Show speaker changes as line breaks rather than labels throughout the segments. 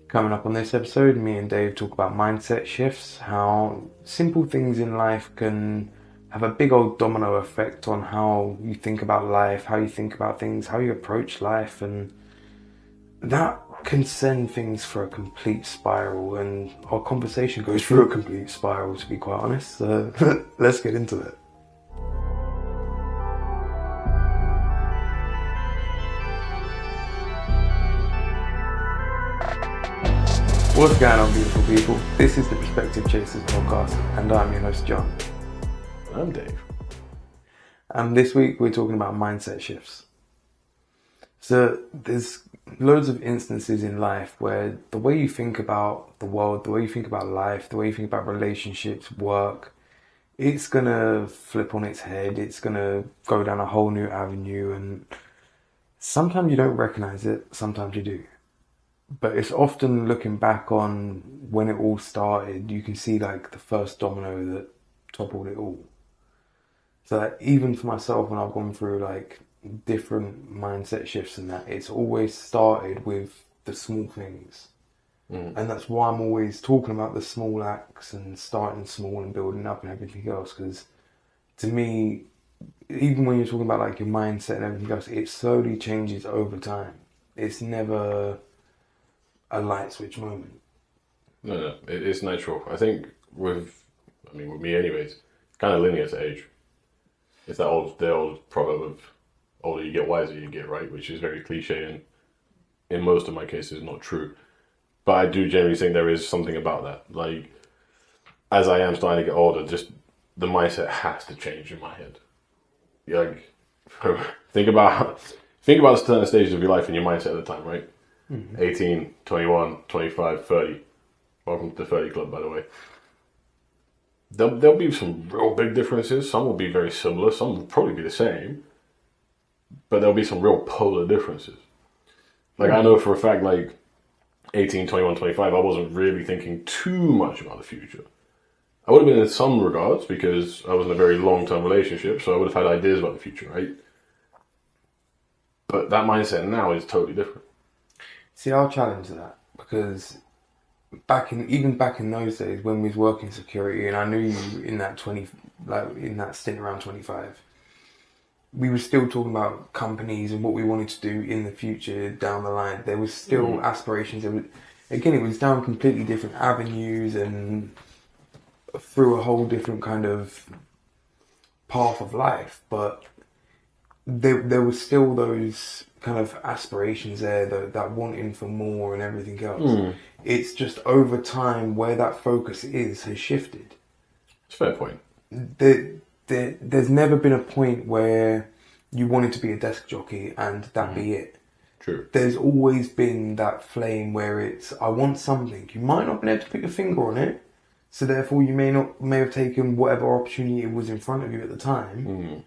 Coming up on this episode, me and Dave talk about mindset shifts, how simple things in life can have a big old domino effect on how you think about life, how you think about things, how you approach life, and that can send things for a complete spiral, and our conversation goes through a complete spiral, to be quite honest. So let's get into it. What's going on, beautiful people? This is the Perspective Chasers podcast, and I'm your host, John.
I'm Dave.
And this week we're talking about mindset shifts. So there's loads of instances in life where the way you think about the world, the way you think about life, the way you think about relationships, work, it's gonna flip on its head. It's gonna go down a whole new avenue, and sometimes you don't recognize it, sometimes you do. But it's often looking back on when it all started, you can see like the first domino that toppled it all. So that even for myself, when I've gone through like different mindset shifts and that, it's always started with the small things. And that's why I'm always talking about the small acts and starting small and building up and everything else. Because to me, even when you're talking about like your mindset and everything else, it slowly changes over time. It's never a light switch moment.
No, it's natural. I think with me anyways, it's kind of linear to age. It's the old proverb of older you get, wiser you get, right? Which is very cliche and in most of my cases not true. But I do generally think there is something about that. Like, as I am starting to get older, just the mindset has to change in my head. Like, think about the certain stages of your life and your mindset at the time, right? 18, 21, 25, 30. Welcome to the 30 club, by the way. There'll be some real big differences. Some will be very similar. Some will probably be the same. But there'll be some real polar differences. Like, I know for a fact, like, 18, 21, 25, I wasn't really thinking too much about the future. I would have been in some regards because I was in a very long-term relationship, so I would have had ideas about the future, right? But that mindset now is totally different.
See, I'll challenge that because even back in those days when we was working security, and I knew you in that in that stint around 25, we were still talking about companies and what we wanted to do in the future down the line. There was still aspirations. It was down completely different avenues and through a whole different kind of path of life, but there was still those kind of aspirations there, that wanting for more and everything else. It's just over time where that focus has shifted.
It's a fair point.
There's never been a point where you wanted to be a desk jockey and that be it.
True.
There's always been that flame where it's, I want something. You might not have been able to put your finger on it, so therefore you may have taken whatever opportunity was in front of you at the time.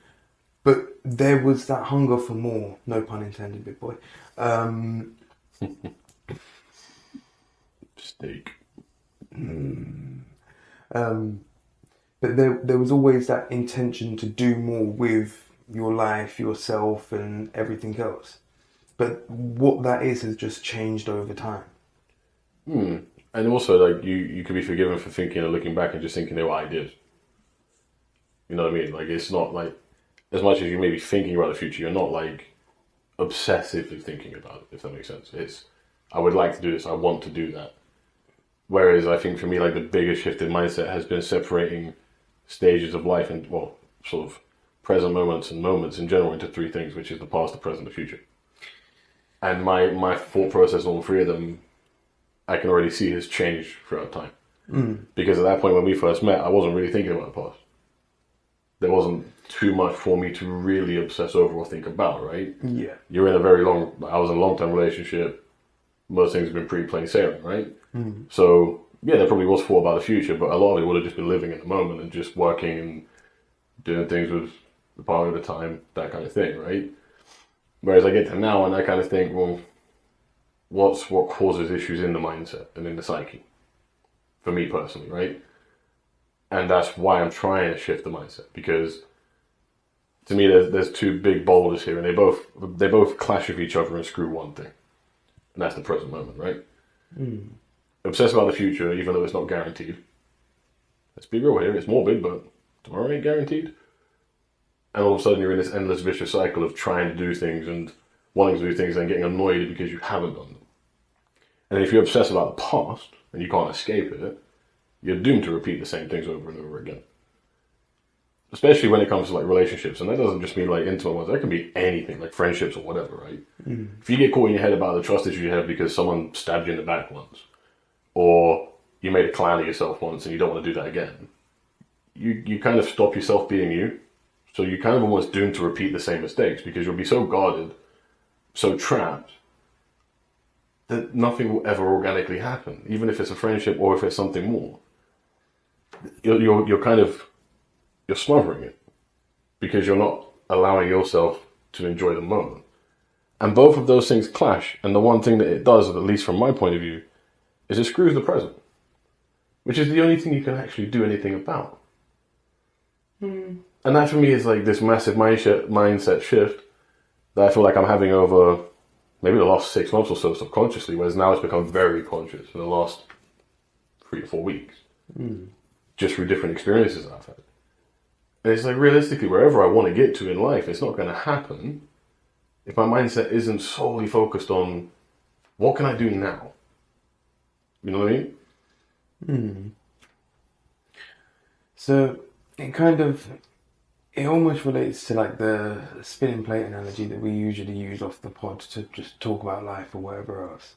But there was that hunger for more. No pun intended, big boy.
Steak.
But there was always that intention to do more with your life, yourself, and everything else. But what that has just changed over time.
And also, like, you could be forgiven for thinking and looking back and just thinking they were ideas. You know what I mean? Like, it's not like, as much as you may be thinking about the future, you're not like obsessively thinking about it, if that makes sense. It's, I would like to do this, I want to do that. Whereas I think for me, like, the biggest shift in mindset has been separating stages of life and, well, sort of present moments and moments in general into three things, which is the past, the present, the future. And my thought process on all three of them, I can already see has changed throughout time. Because at that point when we first met, I wasn't really thinking about the past. There wasn't too much for me to really obsess over or think about, right?
Yeah.
You're in I was in a long-term relationship. Most things have been pretty plain sailing, right? So, yeah, there probably was thought about the future, but a lot of it would have just been living in the moment and just working and doing things with the partner at the time, that kind of thing, right? Whereas I get to now and I kind of think, well, what causes issues in the mindset and in the psyche? For me personally, right? And that's why I'm trying to shift the mindset, because to me there's two big boulders here, and they both clash with each other and screw one thing, and that's the present moment, right? Obsess about the future, even though it's not guaranteed. Let's be real here, it's morbid, but tomorrow ain't guaranteed. And all of a sudden you're in this endless vicious cycle of trying to do things and wanting to do things and getting annoyed because you haven't done them. And if you obsess about the past and you can't escape it, you're doomed to repeat the same things over and over again. Especially when it comes to like relationships, and that doesn't just mean like intimate ones. That can be anything, like friendships or whatever, right? If you get caught in your head about the trust issues you have because someone stabbed you in the back once, or you made a clown of yourself once and you don't want to do that again, you kind of stop yourself being you. So you're kind of almost doomed to repeat the same mistakes because you'll be so guarded, so trapped, that nothing will ever organically happen, even if it's a friendship or if it's something more. You're kind of you're smothering it because you're not allowing yourself to enjoy the moment. And both of those things clash. And the one thing that it does, at least from my point of view, is it screws the present, which is the only thing you can actually do anything about. And that for me is like this massive mindset shift that I feel like I'm having over maybe the last 6 months or so subconsciously, whereas now it's become very conscious in the last 3 to 4 weeks. Just through different experiences I've had. And it's like realistically, wherever I want to get to in life, it's not going to happen if my mindset isn't solely focused on what can I do now? You know what I mean?
So it almost relates to like the spinning plate analogy that we usually use off the pod to just talk about life or whatever else.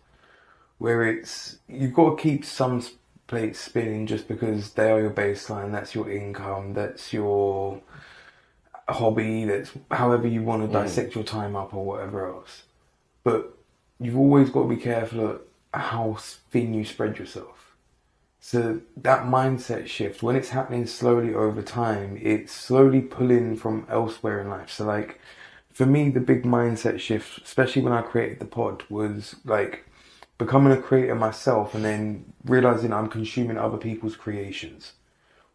Where it's, you've got to keep some plates spinning just because they are your baseline, that's your income, that's your hobby, that's however you want to dissect your time up or whatever else. But you've always got to be careful of how thin you spread yourself. So that mindset shift, when it's happening slowly over time, it's slowly pulling from elsewhere in life. So like, for me, the big mindset shift, especially when I created the pod, was like becoming a creator myself and then realizing I'm consuming other people's creations.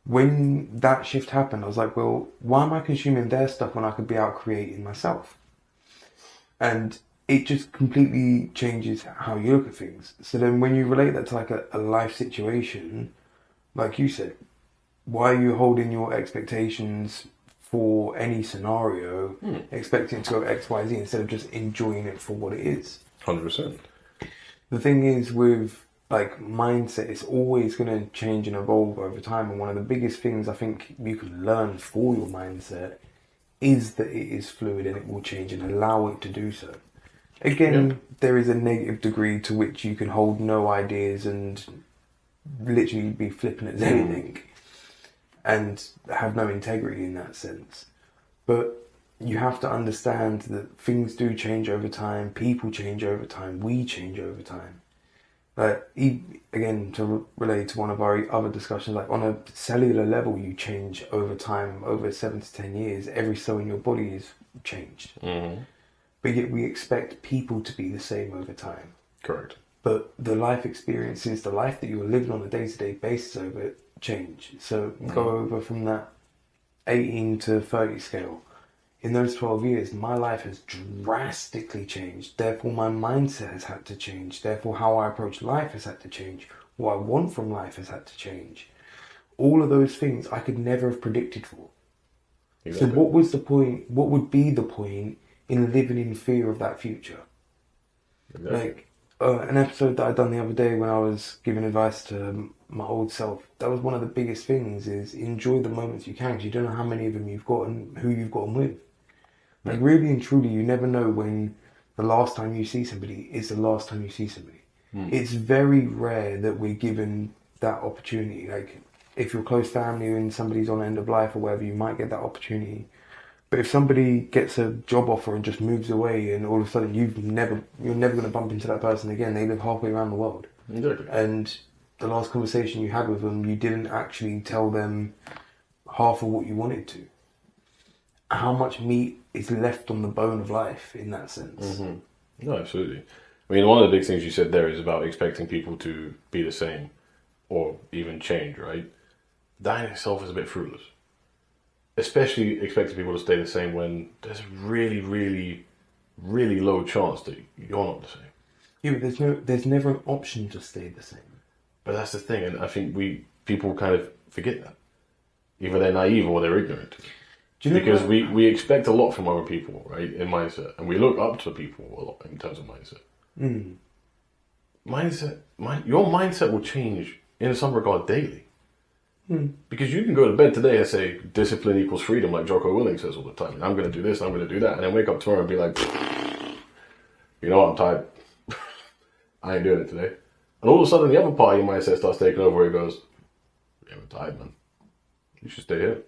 When that shift happened, I was like, well, why am I consuming their stuff when I could be out creating myself? And it just completely changes how you look at things. So then when you relate that to like a life situation, like you said, why are you holding your expectations for any scenario, expecting to go X, Y, Z, instead of just enjoying it for what it is?
100%.
The thing is with like mindset, it's always going to change and evolve over time. And one of the biggest things I think you can learn for your mindset is that it is fluid and it will change, and allow it to do so. Again, there is a negative degree to which you can hold no ideas and literally be flipping at anything and have no integrity in that sense. But you have to understand that things do change over time, people change over time, we change over time. Like, again, to relate to one of our other discussions, like on a cellular level, you change over time, over 7 to 10 years, every cell in your body is changed. But yet we expect people to be the same over time.
Correct.
But the life experiences, the life that you're living on a day-to-day basis over it, change. So go over from that 18 to 30 scale. In those 12 years, my life has drastically changed. Therefore, my mindset has had to change. Therefore, how I approach life has had to change. What I want from life has had to change. All of those things I could never have predicted for. Exactly. So what was the point? What would be the point in living in fear of that future? Exactly. Like an episode that I done the other day when I was giving advice to my old self, that was one of the biggest things, is enjoy the moments you can, because you don't know how many of them you've got and who you've got them with. Like really and truly, you never know when the last time you see somebody is the last time you see somebody. It's very rare that we're given that opportunity. Like if you're close family and somebody's on end of life or whatever, you might get that opportunity. But if somebody gets a job offer and just moves away, and all of a sudden you're never going to bump into that person again. They live halfway around the world.
Exactly.
And the last conversation you had with them, you didn't actually tell them half of what you wanted to. How much meat is left on the bone of life in that sense?
No, absolutely. I mean, one of the big things you said there is about expecting people to be the same or even change, right? That in itself is a bit fruitless. Especially expecting people to stay the same when there's a really, really, really low chance that you're not the same.
Yeah, but there's never an option to stay the same.
But that's the thing, and I think people kind of forget that. Either they're naive or they're ignorant.
Do you know
Because
what?
we expect a lot from other people, right, in mindset. And we look up to people a lot in terms of mindset. Your mindset will change in some regard daily. Because you can go to bed today and say, discipline equals freedom, like Jocko Willing says all the time. And I'm going to do this, I'm going to do that. And then wake up tomorrow and be like, you know what, I'm tired. I ain't doing it today. And all of a sudden, the other part of your mindset starts taking over where it goes, yeah, I'm tired, man. You should stay here.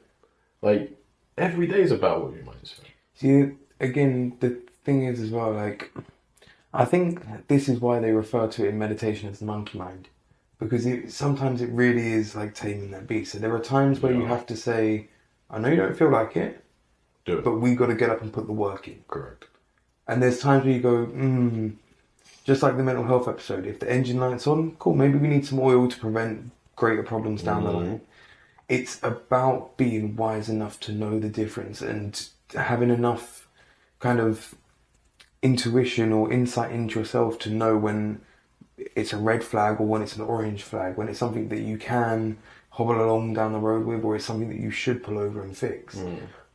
Like, every day is about what your mindset.
See, again, the thing is as well, like, I think this is why they refer to it in meditation as the monkey mind. Because sometimes it really is like taming that beast. So there are times where you have to say, I know you don't feel like it,
Do it.
but we got to get up and put the work in.
Correct.
And there's times where you go, just like the mental health episode, if the engine light's on, cool, maybe we need some oil to prevent greater problems down the line. It's about being wise enough to know the difference and having enough kind of intuition or insight into yourself to know when it's a red flag or when it's an orange flag, when it's something that you can hobble along down the road with, or it's something that you should pull over and fix.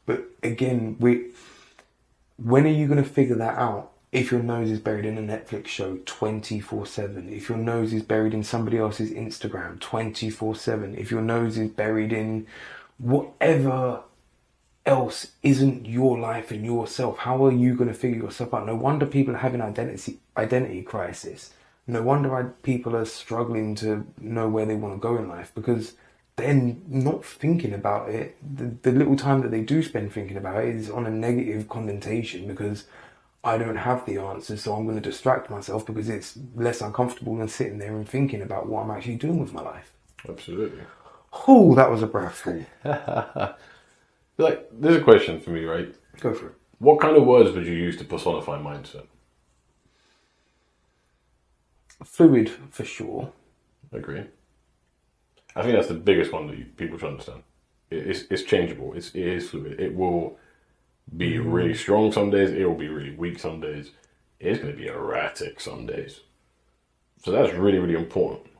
But again, when are you going to figure that out? If your nose is buried in a Netflix show 24/7, if your nose is buried in somebody else's Instagram 24/7, if your nose is buried in whatever else isn't your life and yourself, how are you going to figure yourself out? No wonder people are having identity crisis. No wonder people are struggling to know where they want to go in life, because they're not thinking about it. The little time that they do spend thinking about it is on a negative connotation, because I don't have the answers, so I'm going to distract myself because it's less uncomfortable than sitting there and thinking about what I'm actually doing with my life.
Absolutely.
Oh, that was a breathful.
Like, there's a question for me, right?
Go for it.
What kind of words would you use to personify mindset?
Fluid, for sure.
Agree. I think that's the biggest one that people should understand. It's changeable. It is fluid. It will be really strong some days. It will be really weak some days. It's going to be erratic some days. So that's really, really important.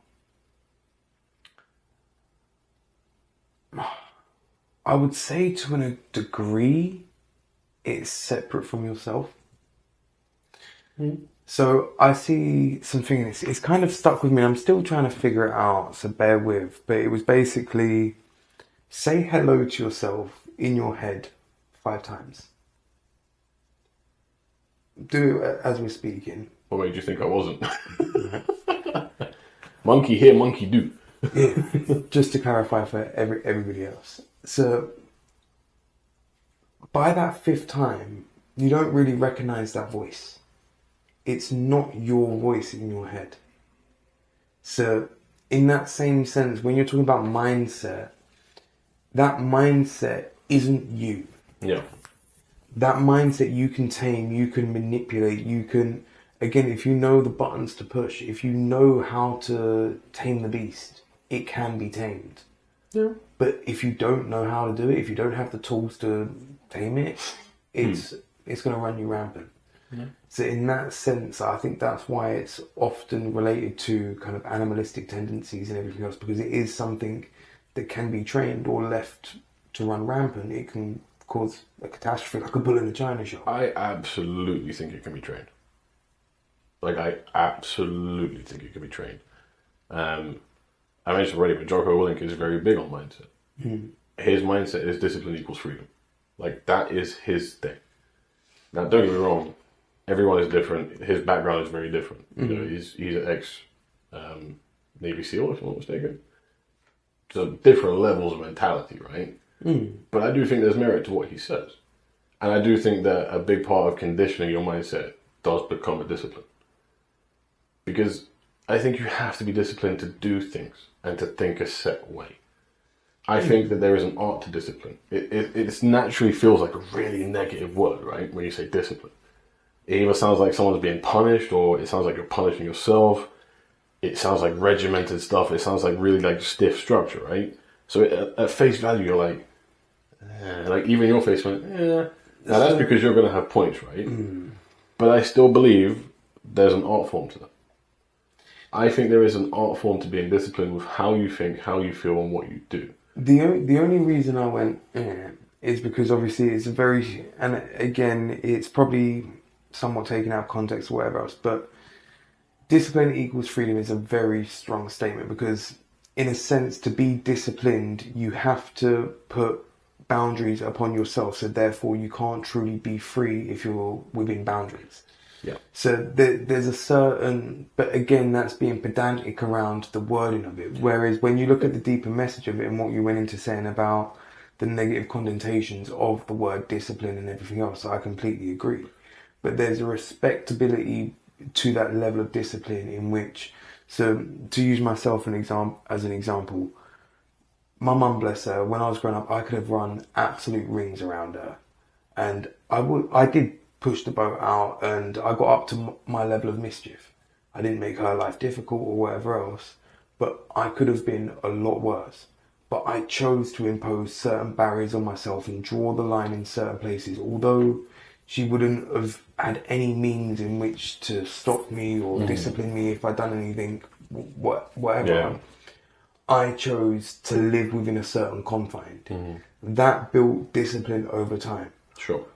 I would say to a degree, it's separate from yourself. So I see something, it's kind of stuck with me. I'm still trying to figure it out, so bear with. But it was basically, say hello to yourself in your head 5 times. Do it as we're speaking.
What made you think I wasn't? Monkey here, monkey do.
Yeah, just to clarify for everybody else. So by that 5th time, you don't really recognize that voice. It's not your voice in your head. So in that same sense, when you're talking about mindset, that mindset isn't you.
Yeah.
That mindset you can tame, you can manipulate, you can, again, if you know the buttons to push, if you know how to tame the beast, it can be tamed.
Yeah.
But if you don't know how to do it, if you don't have the tools to tame it, it's going to run you rampant. Yeah. So in that sense, I think that's why it's often related to kind of animalistic tendencies and everything else, because it is something that can be trained or left to run rampant. It can cause a catastrophe, like a bull in a china shop.
I absolutely think it can be trained. Like, I absolutely think it can be trained. I mentioned already, but Jocko Willink is very big on mindset. His mindset is discipline equals freedom. Like, that is his thing. Now, don't get me wrong, everyone is different. His background is very different. You know, he's an ex Navy SEAL, if I'm not mistaken. So different levels of mentality, right? But I do think there's merit to what he says. And I do think that a big part of conditioning your mindset does become a discipline. Because I think you have to be disciplined to do things and to think a set way. I think that there is an art to discipline. It naturally feels like a really negative word, right? When you say discipline. It either sounds like someone's being punished, or it sounds like you're punishing yourself. It sounds like regimented stuff. It sounds like really like stiff structure, right? So at face value, you're like even your face went, Now that's because you're going to have points, right? But I still believe there's an art form to that. I think there is an art form to being disciplined with how you think, how you feel, and what you do.
The only reason I went is because obviously it's a very, and again, it's probably somewhat taken out of context or whatever else, but discipline equals freedom is a very strong statement because, in a sense, to be disciplined, you have to put boundaries upon yourself, so therefore you can't truly be free if you're within boundaries.
Yeah.
So there's a certain, but again, that's being pedantic around the wording of it. Whereas when you look at the deeper message of it and what you went into saying about the negative connotations of the word discipline and everything else, I completely agree. But there's a respectability to that level of discipline in which, so to use myself as an example, my mum, bless her, when I was growing up, I could have run absolute rings around her, and I did push the boat out, and I got up to my level of mischief. I didn't make her life difficult or whatever else, but I could have been a lot worse. But I chose to impose certain barriers on myself and draw the line in certain places, although she wouldn't have had any means in which to stop me or discipline me if I'd done anything, whatever.
Yeah.
I chose to live within a certain confine. That built discipline over time.
Sure.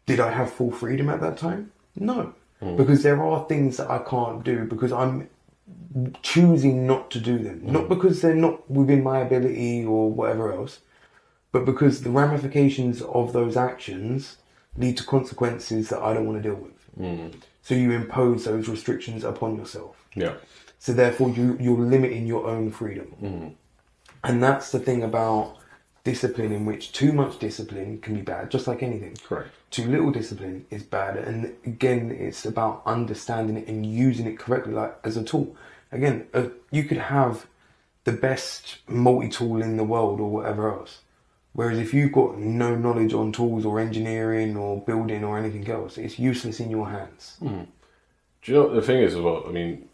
Did I have full freedom at that time? No. Because there are things that I can't do because I'm choosing not to do them. Not because they're not within my ability or whatever else, but because the ramifications of those actions lead to consequences that I don't want to deal with. So you impose those restrictions upon yourself.
Yeah.
So therefore you're limiting your own freedom. And that's the thing about discipline, in which too much discipline can be bad, just like anything.
Correct.
Too little discipline is bad. And again, it's about understanding it and using it correctly, like as a tool. Again, you could have the best multi-tool in the world or whatever else. Whereas if you've got no knowledge on tools or engineering or building or anything else, it's useless in your hands.
Do you know what the thing is as well? I mean,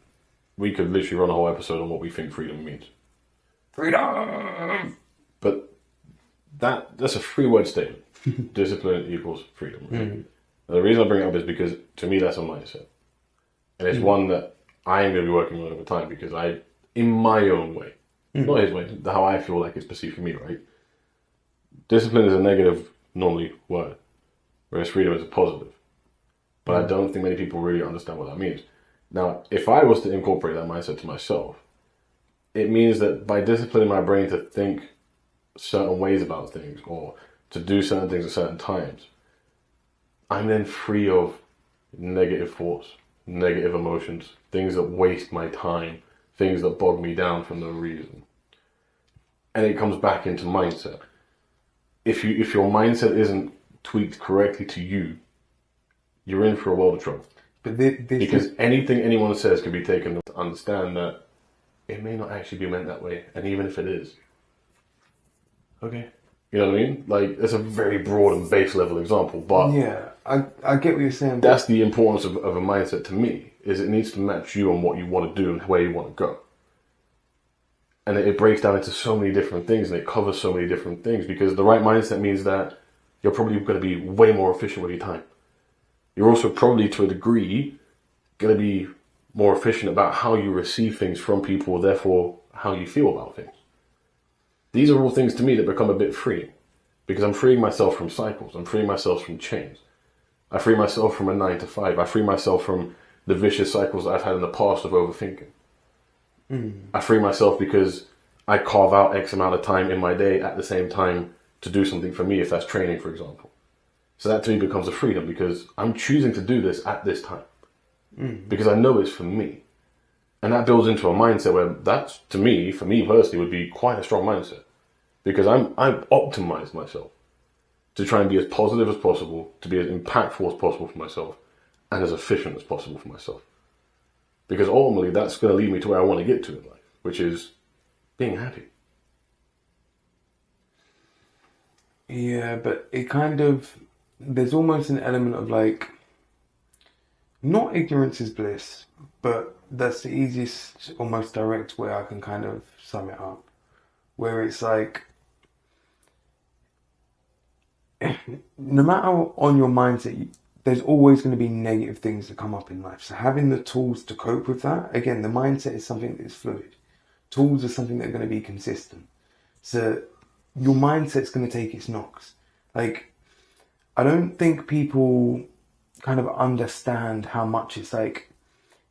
we could literally run a whole episode on what we think freedom means.
Freedom!
But that's a three-word statement. Discipline equals freedom. Right? And the reason I bring it up is because, to me, that's a mindset. And it's one that I am going to be working on over time because I, in my own way, not his way, how I feel like it's perceived for me, right? Discipline is a negative, normally, word, whereas freedom is a positive. But I don't think many people really understand what that means. Now, if I was to incorporate that mindset to myself, it means that by disciplining my brain to think certain ways about things or to do certain things at certain times, I'm then free of negative thoughts, negative emotions, things that waste my time, things that bog me down for no reason. And it comes back into mindset. If your mindset isn't tweaked correctly to you, you're in for a world of trouble.
But
Because anything anyone says can be taken to understand that it may not actually be meant that way. And even if it is, okay. You know what I mean? Like, it's a very broad and base level example, but
yeah, I get what you're saying.
that's the importance of a mindset to me, is it needs to match you and what you want to do and where you want to go. And it breaks down into so many different things and it covers so many different things, because the right mindset means that you're probably going to be way more efficient with your time. You're also probably, to a degree, going to be more efficient about how you receive things from people, therefore how you feel about things. These are all things to me that become a bit freeing, because I'm freeing myself from cycles. I'm freeing myself from chains. I free myself from a 9 to 5. I free myself from the vicious cycles that I've had in the past of overthinking. I free myself because I carve out X amount of time in my day at the same time to do something for me, if that's training, for example. So that to me becomes a freedom, because I'm choosing to do this at this time. Because I know it's for me. And that builds into a mindset where that's, to me, for me personally, would be quite a strong mindset. Because I've optimized myself to try and be as positive as possible, to be as impactful as possible for myself, and as efficient as possible for myself. Because ultimately, that's going to lead me to where I want to get to in life, which is being happy.
Yeah, but it kind of, there's almost an element of like, not ignorance is bliss, but that's the easiest, almost direct way I can kind of sum it up. Where it's like, no matter on your mindset, there's always going to be negative things that come up in life. So having the tools to cope with that, again, the mindset is something that's fluid. Tools are something that are going to be consistent. So your mindset's going to take its knocks. Like, I don't think people kind of understand how much it's like,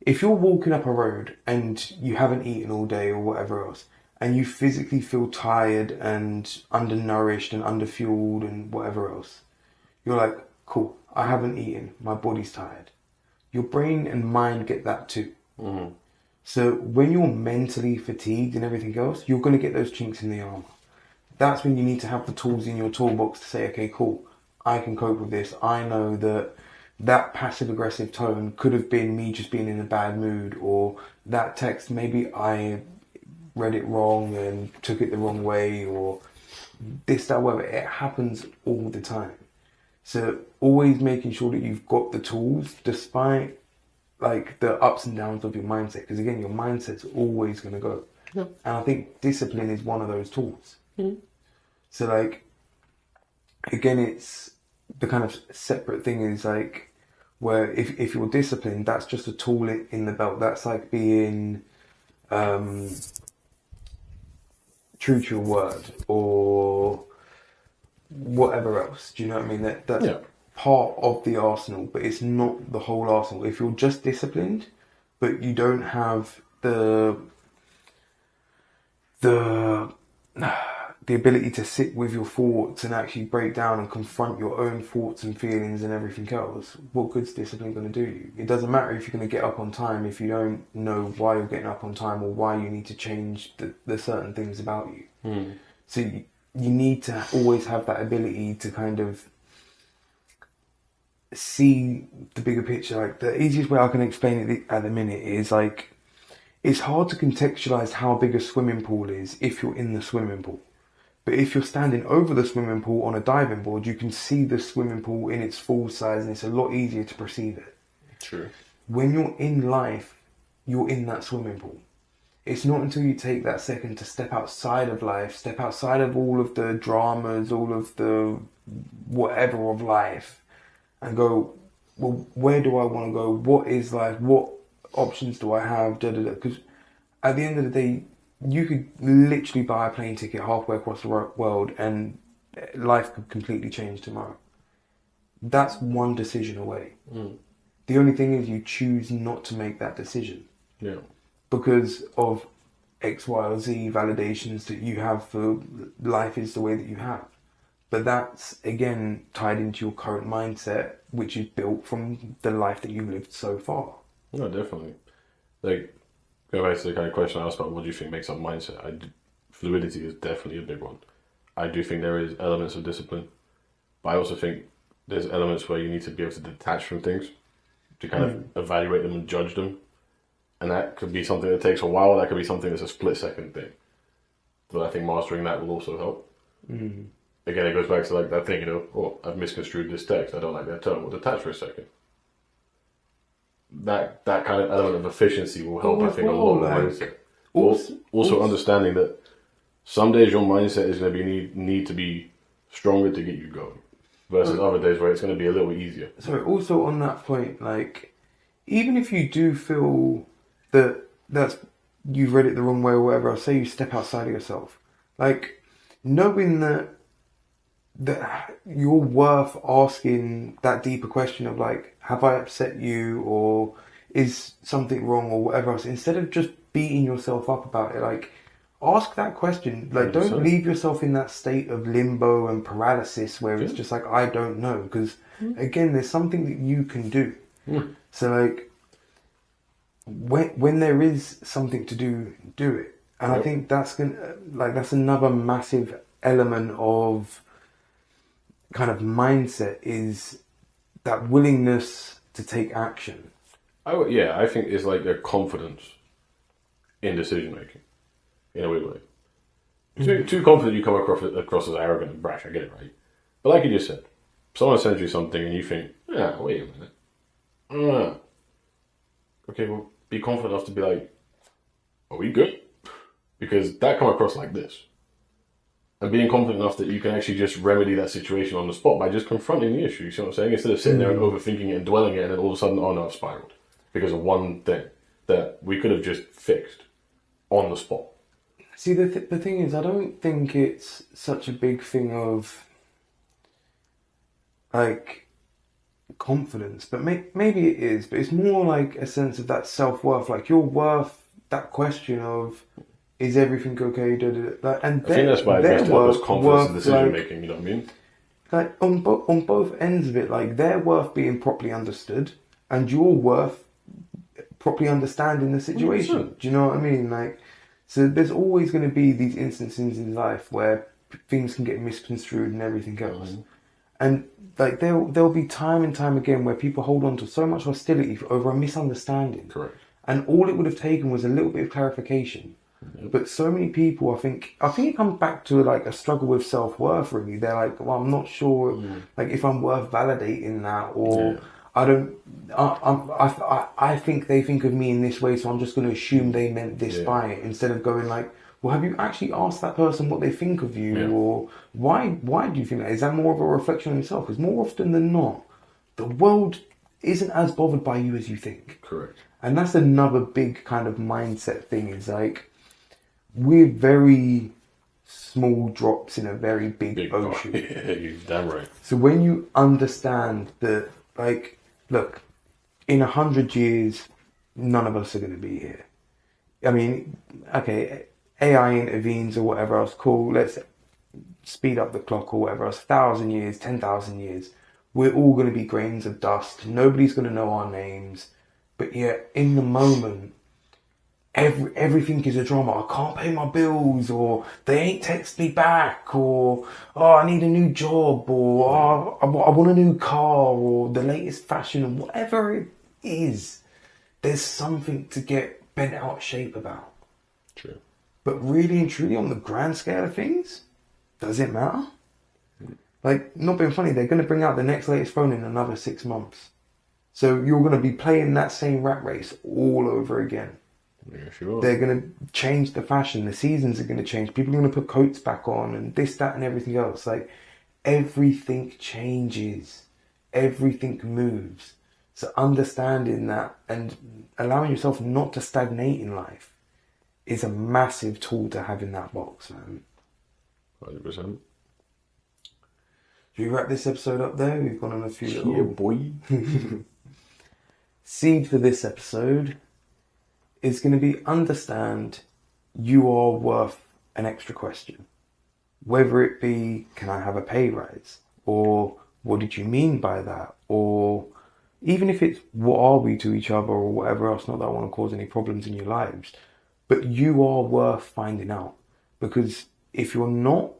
if you're walking up a road and you haven't eaten all day or whatever else, and you physically feel tired and undernourished and underfueled and whatever else, you're like, cool, I haven't eaten, my body's tired. Your brain and mind get that too.
Mm-hmm.
So when you're mentally fatigued and everything else, you're going to get those chinks in the armor. That's when you need to have the tools in your toolbox to say, okay, cool, I can cope with this. I know that that passive aggressive tone could have been me just being in a bad mood, or that text, maybe I read it wrong and took it the wrong way, or this, that, whatever. It happens all the time. So always making sure that you've got the tools despite like the ups and downs of your mindset. Because again, your mindset's always going to go.
Yeah.
And I think discipline is one of those tools.
Mm-hmm.
So like, again, it's the kind of separate thing is like, where if you're disciplined, that's just a tool in the belt. That's like being true to your word or whatever else. Do you know what I mean? That's
Yeah.
part of the arsenal, but it's not the whole arsenal. If you're just disciplined, but you don't have the ability to sit with your thoughts and actually break down and confront your own thoughts and feelings and everything else, what good's discipline going to do you? It doesn't matter if you're going to get up on time if you don't know why you're getting up on time or why you need to change the certain things about you.
Mm.
So you need to always have that ability to kind of see the bigger picture. Like, the easiest way I can explain it at the minute is like, it's hard to contextualize how big a swimming pool is if you're in the swimming pool. But if you're standing over the swimming pool on a diving board, you can see the swimming pool in its full size and it's a lot easier to perceive it.
True.
When you're in life, you're in that swimming pool. It's not until you take that second to step outside of life, step outside of all of the dramas, all of the whatever of life, and go, well, where do I want to go? What is life? What options do I have? Because at the end of the day, you could literally buy a plane ticket halfway across the world and life could completely change tomorrow. That's one decision away.
Mm.
The only thing is you choose not to make that decision.
Yeah.
Because of X, Y, or Z validations that you have for life is the way that you have. But that's, again, tied into your current mindset, which is built from the life that you've lived so far.
No, definitely. Like, go back to the kind of question I asked about what do you think makes up mindset. Fluidity is definitely a big one. I do think there is elements of discipline, but I also think there's elements where you need to be able to detach from things, to kind of evaluate them and judge them. And that could be something that takes a while, that could be something that's a split-second thing. But I think mastering that will also help.
Mm.
Again, it goes back to like that thing, oh, I've misconstrued this text, I don't like that tone. Well, detach for a second. That kind of element of efficiency will help, I think, a lot with mindset. Also understanding that some days your mindset is going to need to be stronger to get you going, versus other days where it's going to be a little easier.
So also on that point, like, even if you do feel that's you've read it the wrong way or whatever, I'll say you step outside of yourself. Like, knowing that you're worth asking that deeper question of like, have I upset you, or is something wrong, or whatever else, instead of just beating yourself up about it, like, ask that question. Like,
100%.
Don't leave yourself in that state of limbo and paralysis where it's just like, I don't know, because again, there's something that you can do. So like, when there is something to do it. And I think that's that's another massive element of kind of mindset, is that willingness to take action.
I think it's like a confidence in decision making, in a weird way. Too confident, you come across as arrogant and brash. I get it, right? But like you just said, someone sends you something and you think, wait a minute. Okay, well, be confident enough to be like, are we good? Because that come across like this. and being confident enough that you can actually just remedy that situation on the spot by just confronting the issue. You see what I'm saying? Instead of sitting there and overthinking it and dwelling it, and then all of a sudden, oh no, I've spiraled because of one thing that we could have just fixed on the spot.
See, the thing is, I don't think it's such a big thing of like confidence, but maybe it is, but it's more like a sense of that self-worth, like your worth, that question of, is everything okay? And
I think that's why it just helps confidence in decision
like,
making, you know what I mean?
Like on both ends of it, like their worth being properly understood and your worth properly understanding the situation.
100%.
Do you know what I mean? Like, so there's always going to be these instances in life where things can get misconstrued and everything else. And like there'll be time and time again where people hold on to so much hostility over a misunderstanding.
Correct.
And all it would have taken was a little bit of clarification. But so many people, I think it comes back to like a struggle with self-worth. Really, they're like, well, I'm not sure, like if I'm worth validating that, or I don't. I think they think of me in this way, so I'm just going to assume they meant this by it, instead of going like, well, have you actually asked that person what they think of you, or why do you think that? Is that more of a reflection on yourself? Because more often than not, the world isn't as bothered by you as you think.
Correct.
And that's another big kind of mindset thing. Is like, we're very small drops in a very big ocean.
Yeah, you're damn right.
So when you understand that, like, look, in 100 years, none of us are going to be here. I mean, okay, AI intervenes or whatever else, cool, let's speed up the clock or whatever else, 1,000 years, 10,000 years, we're all going to be grains of dust. Nobody's going to know our names. But yet, in the moment, everything is a drama. I can't pay my bills, or they ain't text me back, or oh, I need a new job, or oh, I want a new car, or the latest fashion, or whatever it is. There's something to get bent out of shape about.
True.
But really and truly, on the grand scale of things, does it matter? Like, not being funny, they're going to bring out the next latest phone in another 6 months. So you're going to be playing that same rat race all over again.
Yeah, sure.
They're going to change the fashion. The seasons are going to change. People are going to put coats back on and this, that, and everything else. Like, everything changes. Everything moves. So understanding that and allowing yourself not to stagnate in life is a massive tool to have in that box, man.
100%.
Should we wrap this episode up there? We've gone on a few little...
Yeah, boy.
Seed for this episode is going to be understand you are worth an extra question. Whether it be, can I have a pay rise? Or what did you mean by that? Or even if it's, what are we to each other, or whatever else, not that I want to cause any problems in your lives, but you are worth finding out. Because if you're not,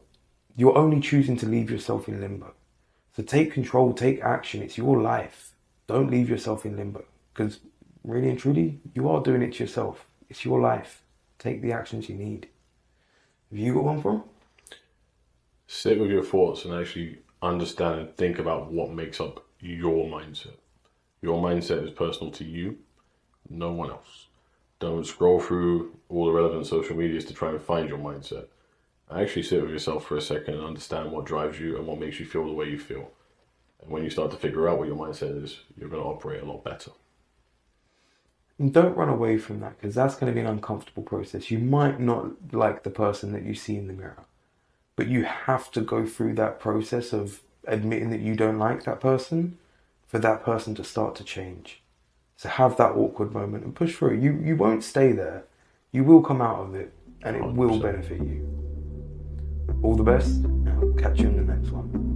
you're only choosing to leave yourself in limbo. So take control, take action. It's your life. Don't leave yourself in limbo. Because really and truly, you are doing it to yourself. It's your life. Take the actions you need. Have you got one for 'em?
Sit with your thoughts and actually understand and think about what makes up your mindset. Your mindset is personal to you, no one else. Don't scroll through all the relevant social medias to try and find your mindset. Actually sit with yourself for a second and understand what drives you and what makes you feel the way you feel. And when you start to figure out what your mindset is, you're going to operate a lot better.
And don't run away from that, because that's going to be an uncomfortable process. You might not like the person that you see in the mirror, but you have to go through that process of admitting that you don't like that person for that person to start to change. So have that awkward moment and push through. You won't stay there. You will come out of it, and it
100%.
will benefit you. All the best, and I'll catch you in the next one.